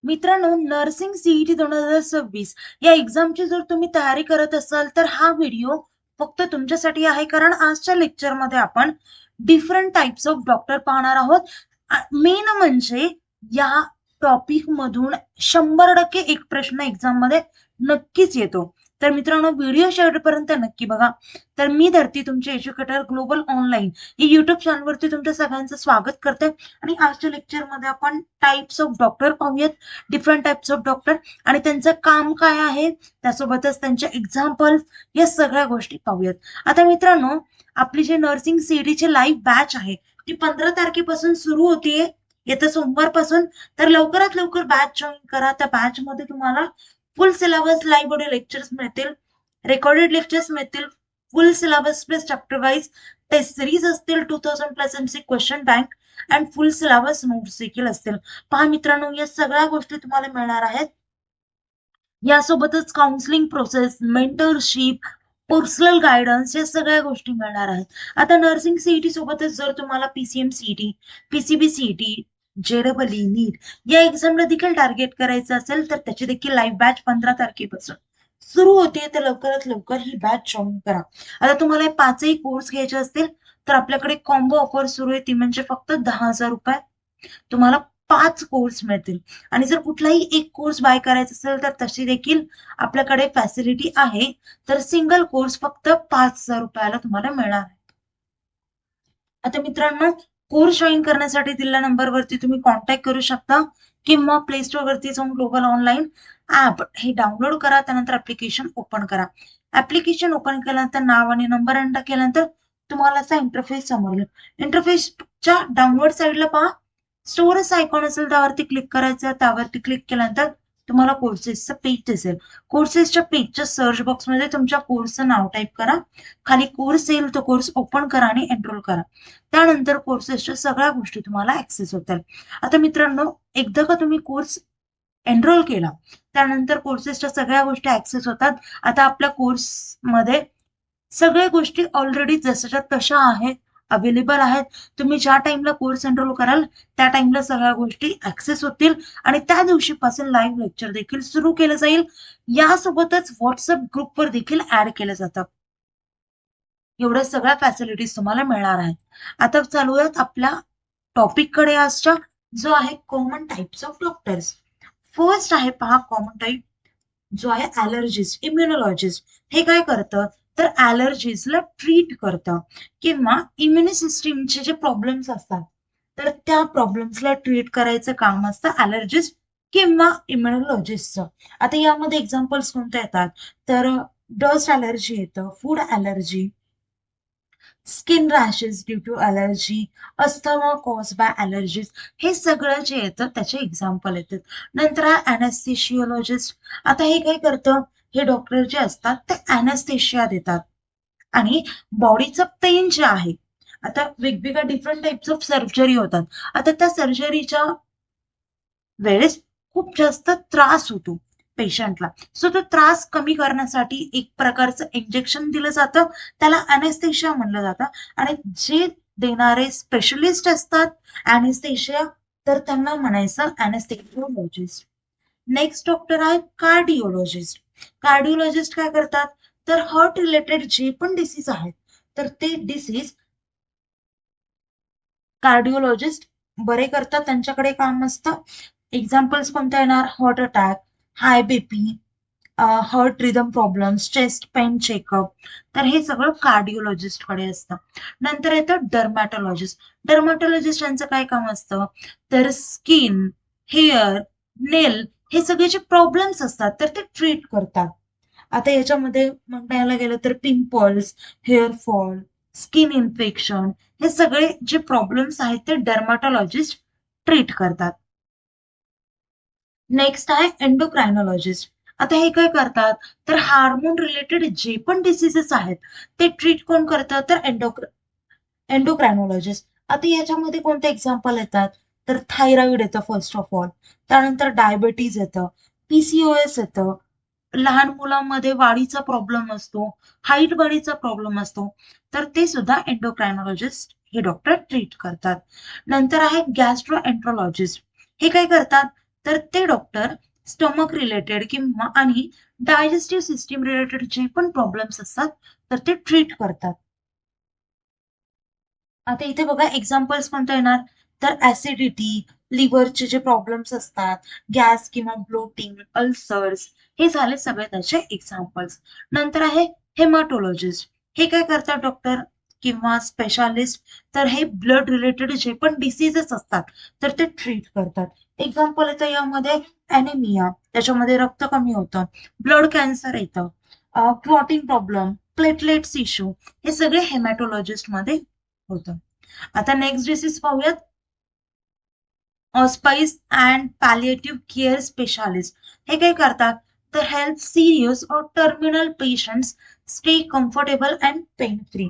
मित्रांनो, nursing CET 2026 या एक्झामची जर तुम्ही तयारी करत असाल तर हा व्हिडिओ फक्त तुमच्यासाठी आहे. कारण आजच्या लेक्चरमध्ये आपण डिफरंट टाइप्स ऑफ डॉक्टर पाहणार आहोत. मेन म्हणजे या टॉपिक मधून 100% एक प्रश्न एक्झाम मध्ये नक्कीच येतो. तर मित्रांनो, व्हिडिओ शेवटपर्यंत नक्की बघा. तर मी धरती तुमचे एज्युकेटर ग्लोबल ऑनलाईन ही युट्यूब चॅनलवरती तुमच्या सगळ्यांचं स्वागत करते. आणि आजच्या लेक्चरमध्ये आपण टाइप्स ऑफ डॉक्टर पाहूयात. डिफरंट टाइप्स ऑफ डॉक्टर आणि त्यांचं काम काय आहे, त्यासोबतच त्यांचे एक्झाम्पल्स, या सगळ्या गोष्टी पाहूयात. आता मित्रांनो, आपली जी नर्सिंग सीईटीची लाईव्ह बॅच आहे ती 15 तारखेपासून सुरू होतीये, येत्या सोमवारपासून. तर लवकरात लवकर बॅच जॉईन करा. त्या बॅच मध्ये तुम्हाला full syllabus live audio lectures मिळतील, रेकॉर्डेड लेक्चर्स मिळतील, full syllabus plus chapter wise test series असतील, 2000 plus MC question bank and full syllabus notes देखील असतील. पहा मित्रांनो, या सगळ्या गोष्टी तुम्हाला मिळणार आहेत. यासोबतच counselling process, mentorship, personal guidance, या सगळ्या गोष्टी मिळणार आहेत. आता नर्सिंग सीईटी सोबतच जर तुम्हाला पीसीएम सीईटी, पीसीबी सीईटी, जेडबलई, नीट या एक्झामला देखील टार्गेट करायचं असेल तर त्याची देखील लाईव्ह बॅच 15 तारखेपासून सुरू होते. तर लवकरात लवकर ही बॅच जॉईन करा. आता तुम्हाला हे पाचही कोर्स घ्यायचे असतील तर आपल्याकडे कॉम्बो ऑफर सुरू आहे, ती म्हणजे फक्त 10,000 रुपये तुम्हाला 5 कोर्स मिळतील. आणि जर कुठलाही एक कोर्स बाय करायचा असेल तर तशी देखील आपल्याकडे फॅसिलिटी आहे. तर सिंगल कोर्स फक्त 5,000 रुपयाला तुम्हाला मिळणार आहे. आता मित्रांनो, कोर्स जॉईन करण्यासाठी दिलेल्या नंबरवरती तुम्ही कॉन्टॅक्ट करू शकता किंवा प्ले स्टोर वरती जाऊन ग्लोबल ऑनलाईन ऍप हे डाउनलोड करा. त्यानंतर ऍप्लिकेशन ओपन करा. ऍप्लिकेशन ओपन केल्यानंतर नाव आणि नंबर एंटर केल्यानंतर तुम्हाला असा इंटरफेस समोर येईल. इंटरफेसच्या डाउनवर्ड साईडला पहा, स्टोअरच आयकॉन असेल, त्यावरती क्लिक करायचं. त्यावरती क्लिक केल्यानंतर तुम्हाला कोर्सेसचं पेज दिसेल. कोर्सेसच्या पेजच्या सर्च बॉक्समध्ये तुमच्या कोर्सचं नाव टाईप करा. खाली कोर्स येईल, तो कोर्स ओपन करा आणि एनरोल करा. त्यानंतर कोर्सेसच्या सगळ्या गोष्टी तुम्हाला ऍक्सेस होतील. आता मित्रांनो, एकदा का तुम्ही कोर्स एनरोल केला त्यानंतर कोर्सेसच्या सगळ्या गोष्टी ऍक्सेस होतात. आता आपल्या कोर्समध्ये सगळ्या गोष्टी ऑलरेडी जशाच्या तशा आहेत, अवेलेबल आहेत. तुम्ही ज्या टाइमला कोर्स एनरोल कराल त्या टाइमला सगळ्या गोष्टी ऍक्सेस होतील आणि त्या दिवशीपासून लाईव्ह लेक्चर देखील सुरू केलं जाईल. यासोबतच व्हॉट्सअप ग्रुपवर देखील ऍड केलं जातं. एवढ्या सगळ्या फॅसिलिटीज तुम्हाला मिळणार आहेत. आता चालूयात आपल्या टॉपिक कडे आजच्या, जो आहे common types of doctors. First आहे पहा कॉमन टाइप, जो आहे ॲलर्जिस्ट, इम्युनॉलॉजिस्ट. हे काय करतं तर ॲलर्जीजला ट्रीट करतं किंवा इम्युनी सिस्टीमचे जे प्रॉब्लेम्स असतात तर त्या प्रॉब्लेम्सला ट्रीट करायचं काम असतं ॲलर्जिस्ट किंवा इम्युनॉलॉजिस्टचं. आता यामध्ये एक्झाम्पल्स कोणते येतात तर डस्ट ॲलर्जी येतं, food allergy, skin rashes due to allergy, asthma cause by allergies, हे सगळं जे येतं त्याचे एक्झाम्पल येतात. नंतर हा ॲनेस्थेशिओलॉजिस्ट. आता हे काय करतं, हे डॉक्टर जे असतात ते ॲनेस्थेशिया देतात आणि बॉडीचं पेन जे आहे, आता वेगवेगळ्या डिफरंट टाइप्स ऑफ सर्जरी होतात. आता त्या सर्जरीच्या वेळेस खूप जास्त त्रास होतो पेशंटला. सो तो त्रास कमी करण्यासाठी एक प्रकारचं इंजेक्शन दिलं जातं, त्याला अनेस्थेशिया म्हणलं जातं. आणि जे देणारे स्पेशलिस्ट असतात अनेस्थेशिया, तर त्यांना म्हणायचं अनेस्थेशियोलॉजिस्ट. नेक्स्ट डॉक्टर आहे कार्डिओलॉजिस्ट. कार्डिओलॉजिस्ट काय करतात तर हार्ट रिलेटेड जे पण डिसीज आहेत तर ते डिसीज कार्डिओलॉजिस्ट बरे करतात, त्यांच्याकडे काम असतं. एक्झाम्पल्स कोणत्या येणार, heart attack, high BP, heart rhythm problems, chest pain checkup, तर हे सगळं कार्डिओलॉजिस्ट कडे असतं. नंतर येतं डर्मॅटोलॉजिस्ट. डर्मॅटोलॉजिस्ट यांचं काय काम असतं तर स्किन, हेअर, नेल, हे सगळे जे प्रॉब्लेम्स असतात तर ते ट्रीट करतात. आता याच्यामध्ये म्हणायला गेलं तर pimples, hair fall, skin infection, हे सगळे जे प्रॉब्लेम्स आहेत ते डर्माटोलॉजिस्ट ट्रीट करतात. नेक्स्ट आहे एंडोक्रायनॉलॉजिस्ट. आता हे काय करतात तर हार्मोन रिलेटेड जे पण डिसीजेस आहेत ते ट्रीट कोण करतात तर एंडोक्रायनॉलॉजिस्ट. आता याच्यामध्ये कोणते एक्झाम्पल येतात तर थायरॉइड येतं फर्स्ट ऑफ ऑल, त्यानंतर डायबिटीज येतं, पीसीओएस येतं, लहान मुलांमध्ये वाढीचा प्रॉब्लेम असतो, हाईट वाढीचा प्रॉब्लेम असतो, तर ते सुद्धा एंडोक्रायनॉलॉजिस्ट हे डॉक्टर ट्रीट करतात. नंतर आहे गॅस्ट्रोएंट्रोलॉजिस्ट. हे काय करतात तर ते डॉक्टर स्टमक रिलेटेड किंवा आणि डायजेस्टिव्ह सिस्टीम रिलेटेड जे पण प्रॉब्लेम्स असतात तर ते ट्रीट करतात. आता इथे बघा एक्झाम्पल्स कोणता येणार, तर ऍसिडिटी, लिव्हरचे जे प्रॉब्लेम्स असतात, गॅस किंवा ब्लोटिंग, अल्सर्स, हे झाले सगळे त्याचे एक्झाम्पल्स. नंतर आहे हेमाटोलॉजिस्ट. हे काय करतात डॉक्टर किंवा स्पेशालिस्ट, तर हे ब्लड रिलेटेड जे पण डिसीजेस असतात तर ते ट्रीट करतात. एक्झाम्पल येतं यामध्ये ॲनेमिया, त्याच्यामध्ये रक्त कमी होतं, ब्लड कॅन्सर येतं, क्लॉटिंग प्रॉब्लेम, प्लेटलेट्स इश्यू, हे सगळे हेमॅटोलॉजिस्ट मध्ये होतं. आता नेक्स्ट डिसीज पाहूयात, ऑस्पाइस अँड पॅलिएटिव्ह केअर स्पेशालिस्ट. हे काय करतात, तर हेल्प सिरियस और terminal patients stay comfortable and pain free.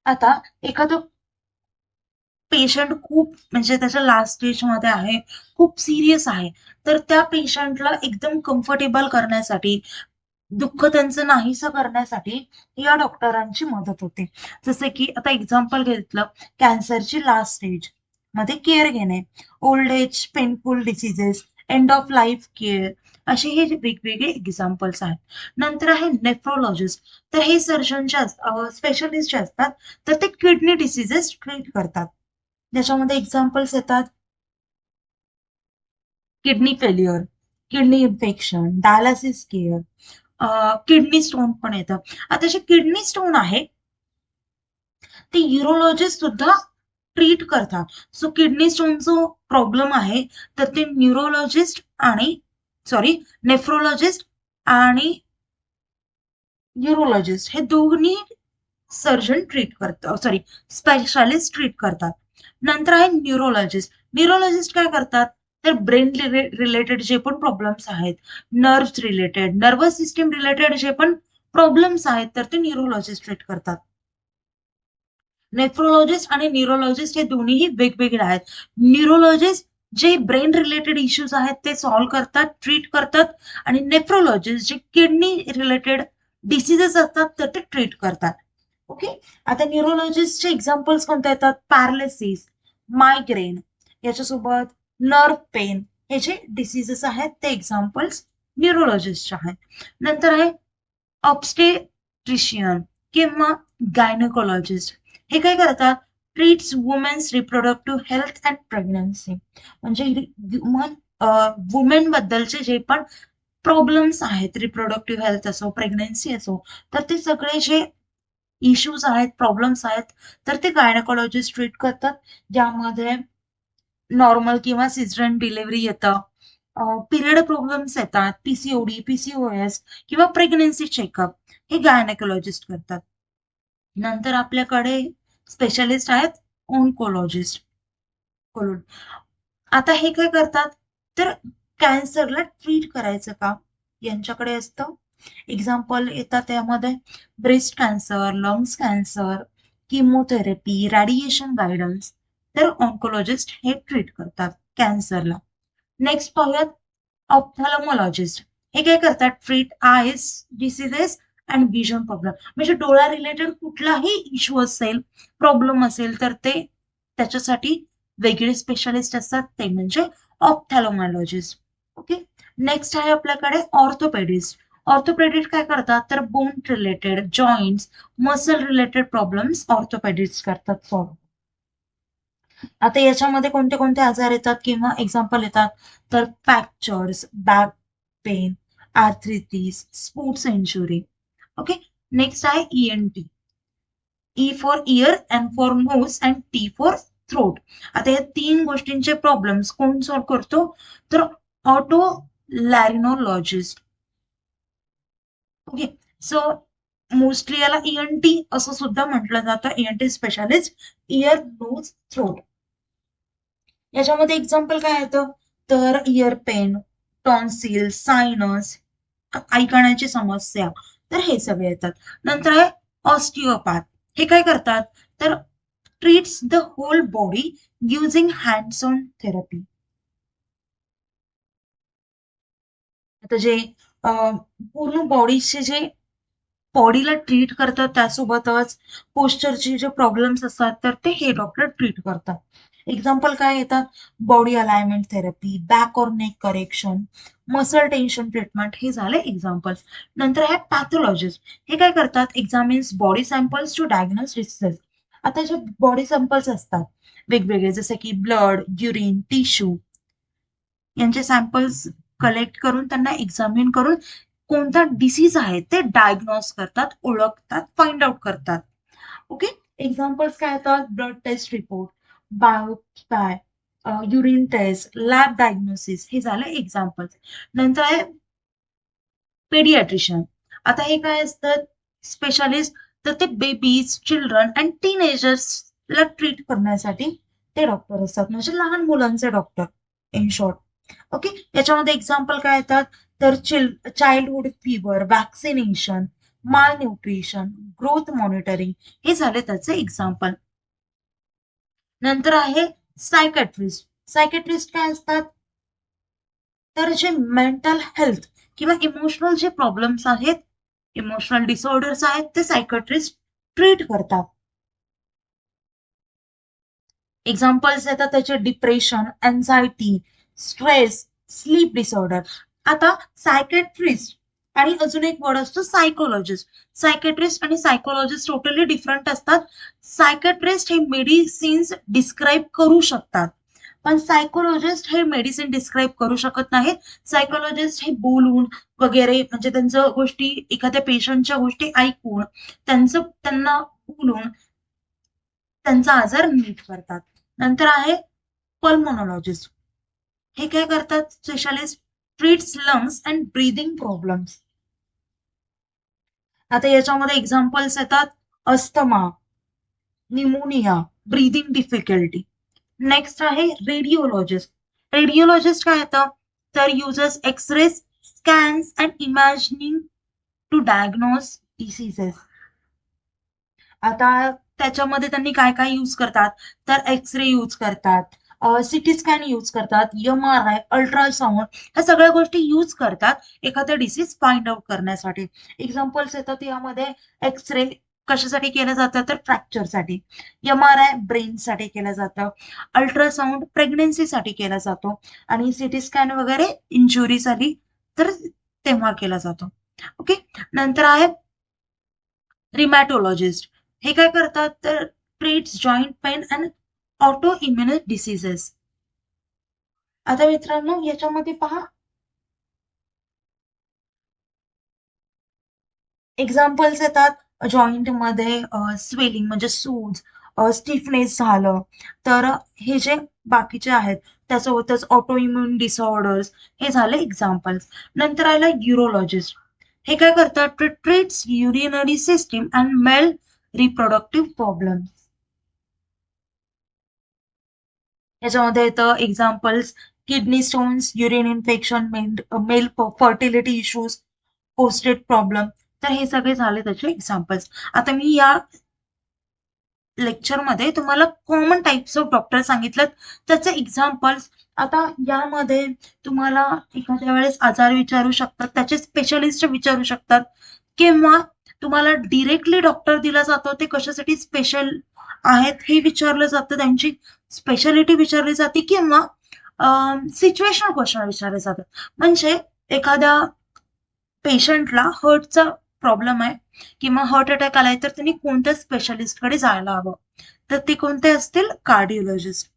आता एखादं पेशंट खूप म्हणजे त्याच्या लास्ट स्टेजमध्ये आहे, खूप सिरियस आहे, तर त्या पेशंटला एकदम कम्फर्टेबल करण्यासाठी, दुःख त्यांचं नाहीसं करण्यासाठी या डॉक्टरांची मदत होते. जसे की आता एक्झाम्पल घेतलं, कॅन्सरची लास्ट स्टेज मध्ये केअर घेणे, old age painful diseases, end of life care, असे हे जे वेगवेगळे एक्झाम्पल्स आहेत. नंतर आहे नेफ्रोलॉजिस्ट. तर हे सर्जन जे स्पेशलिस्ट जे असतात तर ते किडनी डिसिजेस ट्रीट करतात. ज्याच्यामध्ये एक्झाम्पल्स येतात kidney failure, kidney infection, dialysis care, kidney stone पण येतं. आता जे किडनी स्टोन आहे ते युरोलॉजिस्ट सुद्धा ट्रीट करतात. सो किडनी स्टोन जो प्रॉब्लेम आहे तर ते न्यूरोलॉजिस्ट आणि सॉरी नेफ्रोलॉजिस्ट आणि युरोलॉजिस्ट हे दोन्ही सर्जन ट्रीट करतात, सॉरी स्पेशालिस्ट ट्रीट करतात. नंतर आहे न्यूरोलॉजिस्ट. न्यूरोलॉजिस्ट काय करतात, तर ब्रेन रिलेटेड जे पण प्रॉब्लेम्स आहेत, nerves related, nervous system related जे पण प्रॉब्लेम्स आहेत तर ते न्यूरोलॉजिस्ट ट्रीट करतात. नेफ्रोलॉजिस्ट आणि न्यूरोलॉजिस्ट हे दोन्हीही वेगवेगळे आहेत. न्यूरोलॉजिस्ट जे ब्रेन रिलेटेड इश्यूज आहेत ते सॉल्व्ह करतात, ट्रीट करतात, आणि नेफ्रोलॉजिस्ट जे किडनी रिलेटेड डिसिजेस असतात तर ते ट्रीट करतात. ओके. आता न्यूरोलॉजिस्टचे एक्झाम्पल्स कोणते येतात, पॅरालिसिस, मायग्रेन, याच्यासोबत नर्व पेन, हे जे डिसिजेस आहेत ते एक्झाम्पल्स न्यूरोलॉजिस्टचे आहेत. नंतर आहे ऑब्स्टेट्रिशियन किंवा गायनोकॉलॉजिस्ट. हे काय करतात, treats women's reproductive health and pregnancy. म्हणजे वुमेन बद्दलचे जे पण प्रॉब्लेम्स आहेत, रिप्रोडक्टिव्ह हेल्थ असो, प्रेग्नन्सी असो, तर ते सगळे जे इश्यूज आहेत, प्रॉब्लेम्स आहेत, तर ते गायनोकॉलॉजिस्ट ट्रीट करतात. ज्यामध्ये नॉर्मल किंवा सिझरन डिलिव्हरी येतं, पिरियड प्रॉब्लेम्स येतात, पीसीओडी, पीसीओएस किंवा प्रेग्नन्सी चेकअप, हे गायनेकोलॉजिस्ट करतात. नंतर आपल्याकडे स्पेशलिस्ट आहेत ओन्कोलॉजिस्ट. आता हे काय करतात, तर कॅन्सरला ट्रीट करायचं काम यांच्याकडे असतं. एक्झाम्पल येतात त्यामध्ये breast cancer, lungs cancer, chemotherapy, radiation guidance. तर ऑन्कोलॉजिस्ट हे ट्रीट करतात कॅन्सरला. नेक्स्ट पाहूयात ऑप्थॅल्मॉलॉजिस्ट. हे काय करतात, treat eyes diseases and vision problem. म्हणजे डोळा रिलेटेड कुठलाही इश्यू असेल, प्रॉब्लेम असेल तर ते त्याच्यासाठी वेगळे स्पेशालिस्ट असतात, ते म्हणजे ऑप्थॅल्मॉलॉजिस्ट. ओके. नेक्स्ट आहे आपल्याकडे ऑर्थोपेडिस्ट. ऑर्थोपेडिस्ट काय करतात, तर bone related, joints, muscle related problems orthopedist करतात सॉल्व्ह. आता याच्यामध्ये कोणते कोणते आजार येतात किंवा एक्झाम्पल येतात, तर fractures, back pain, arthritis, sports injury. Okay. Next आहे ENT. E for ear, N for nose and T for throat. आता या तीन गोष्टींचे प्रॉब्लेम्स कोण सॉल्व्ह करतो, तर otolaryngologist. Okay. So mostly याला ईएनटी असं सुद्धा म्हटलं जातं, ENT specialist, ear, nose, throat. याच्यामध्ये एक्झाम्पल काय येतं, तर इयर पेन, टॉन्सिल, सायनस, ऐकण्याची समस्या, तर हे सगळे येतात. नंतर आहे ऑस्टिओपॅथ. हे काय करतात, तर treats the whole body using hands on therapy. आता जे पूर्ण बॉडीचे जे बॉडीला ट्रीट करतात त्यासोबतच पोस्चरचे जे प्रॉब्लेम्स असतात तर ते हे डॉक्टर ट्रीट करतात. एक्झाम्पल काय येतात? बॉडी अलाइनमेंट थेरपी, बॅक और neck correction, muscle tension treatment, हे झाले एक्झाम्पल्स. नंतर आहे पॅथॉलॉजिस्ट. हे काय करतात? Examines body samples to diagnose diseases. आता जे बॉडी सॅम्पल्स असतात वेगवेगळे, जसे की ब्लड, युरिन, टिश्यू, यांचे सॅम्पल्स कलेक्ट करून त्यांना एक्झामिन करून कोणता डिसीज आहे ते डायग्नोज करतात, ओळखतात, फाइंड आउट करतात. ओके. एक्झाम्पल्स काय येतात? Blood test report, biopsy, urine test, lab diagnosis, हे झालं एक्झाम्पल्स. नंतर आहे पेडियाट्रिशियन. आता हे काय असतात? स्पेशालिस्ट. तर ते बेबीज, चिल्ड्रन अँड टीनेजर्सला ट्रीट करण्यासाठी ते डॉक्टर असतात, म्हणजे लहान मुलांचे डॉक्टर इन शॉर्ट. ओके. याच्यामध्ये एक्झाम्पल काय येतात? तर चाइल्डहुड फीवर, वॅक्सिनेशन, माल न्यूट्रिशन, ग्रोथ मॉनिटरिंग, हे झाले त्याचे एक्झाम्पल. नंतर आहे सायकॅट्रिस्ट. सायकॅट्रिस्ट काय असतात? तर जे मेंटल हेल्थ किंवा इमोशनल जे प्रॉब्लेम्स आहेत, इमोशनल डिसऑर्डर्स आहेत, ते सायकॅट्रिस्ट ट्रीट करतात. एक्झाम्पल्स येतात त्याचे depression, anxiety, stress, sleep disorder. आता सायकॅट्रिस्ट आणि अजून एक वर्ड असतो सायकोलॉजिस्ट. सायकॅट्रिस्ट आणि सायकोलॉजिस्ट टोटली डिफरंट असतात. सायकॅट्रिस्ट हे मेडिसिन्स डिस्क्राईब करू शकतात, पण सायकोलॉजिस्ट हे मेडिसिन डिस्क्राईब करू शकत नाहीत. सायकोलॉजिस्ट हे बोलून वगैरे, म्हणजे त्यांच्या गोष्टी, एखाद्या पेशंटच्या गोष्टी ऐकून, त्यांना बोलून त्यांचा आजार नीट करतात. नंतर आहे पल्मोनॉलॉजिस्ट. हे काय करतात? Specialist treats lungs and breathing problems. आता याच्यामध्ये एक्झाम्पल्स येतात asthma, pneumonia, breathing difficulty. Next आहे रेडिओलॉजिस्ट. रेडिओलॉजिस्ट काय येतं? तर uses X-ray, scans and imaging to diagnose diseases. आता त्याच्यामध्ये त्यांनी काय काय यूज करतात? तर एक्सरे यूज करतात, सिटी स्कॅन यूज करतात, MRI, अल्ट्रासाऊंड, ह्या सगळ्या गोष्टी यूज करतात एखादं डिसीज फाइंड आउट करण्यासाठी. एक्झाम्पल्स येतात यामध्ये. एक्सरे कशासाठी केलं जातं? तर फ्रॅक्चरसाठी. MRI ब्रेनसाठी केलं जातं. अल्ट्रासाऊंड प्रेग्नन्सीसाठी केला जातो. आणि सिटी स्कॅन वगैरे इंजुरी झाली तर तेव्हा केला जातो. ओके. नंतर आहे रिमॅटोलॉजिस्ट. हे काय करतात? तर treats joint pain and auto immune diseases. आता मित्रांनो याच्यामध्ये पहा, एक्झाम्पल्स येतात जॉईंटमध्ये स्वेलिंग म्हणजे सूज, स्टिफनेस झालं, तर हे जे बाकीचे आहेत त्यासोबतच ऑटो इम्युन डिसऑर्डर्स, हे झाले एक्झाम्पल्स. नंतर आला युरोलॉजिस्ट. हे काय करतात? Treats urinary system and male reproductive problem. याच्यामध्ये येतं examples kidney stones, urine infection, male fertility issues, prostate problem. तर हे सगळे झाले त्याचे एक्झाम्पल्स. आता मी या लेक्चरमध्ये तुम्हाला कॉमन टाइप्स ऑफ डॉक्टर सांगितलं, त्याचे एक्झाम्पल्स. आता यामध्ये तुम्हाला एखाद्या वेळेस आजार विचारू शकतात, त्याचे स्पेशलिस्ट विचारू शकतात, किंवा तुम्हाला डिरेक्टली डॉक्टर दिला जातो, ते कशासाठी स्पेशल आहेत हे विचारलं जातं, त्यांची स्पेशालिटी विचारली जाते, किंवा सिच्युएशनल क्वेश्चन विचारले जातात. म्हणजे एखाद्या पेशंटला हार्टचा प्रॉब्लेम आहे किंवा हार्ट अटॅक आलाय, तर त्यांनी कोणत्या स्पेशालिस्टकडे जायला हवं, तर ते कोणते असतील? कार्डिओलॉजिस्ट.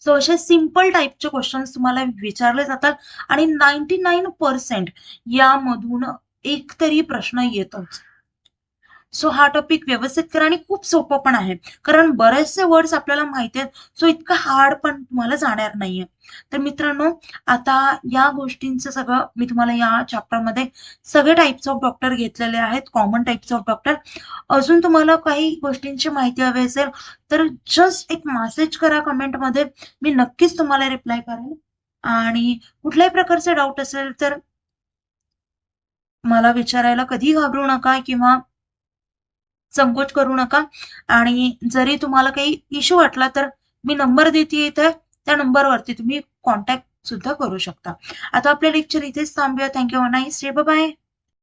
सो असे सिंपल टाईपचे क्वेश्चन्स तुम्हाला विचारले जातात आणि 99% यामधून एक तरी प्रश्न येतोच. सो हा टॉपिक व्यवस्थित करा, आणि खूप सोपं पण आहे, कारण बरेचसे वर्ड्स आपल्याला माहिती आहेत. सो इतकं हार्ड पण तुम्हाला जाणार नाहीये. तर मित्रांनो, आता या गोष्टींचं सगळं मी तुम्हाला या चॅप्टरमध्ये सगळे टाइप्स ऑफ डॉक्टर घेतलेले आहेत, कॉमन टाइप्स ऑफ डॉक्टर. अजून तुम्हाला काही गोष्टींची माहिती हवी असेल तर जस्ट एक मेसेज करा कमेंटमध्ये, मी नक्कीच तुम्हाला रिप्लाय करेन. आणि कुठल्याही प्रकारचे डाऊट असेल तर मला विचारायला कधी घाबरू नका किंवा संकोच करू नका. आणि जरी तुम्हाला काही इश्यू वाटला तर मी नंबर देते इथे, त्या नंबरवरती तुम्ही कॉन्टॅक्ट सुद्धा करू शकता. आता आपले लेक्चर इथेच थांबूया. थँक्यू. Nice day. बाय.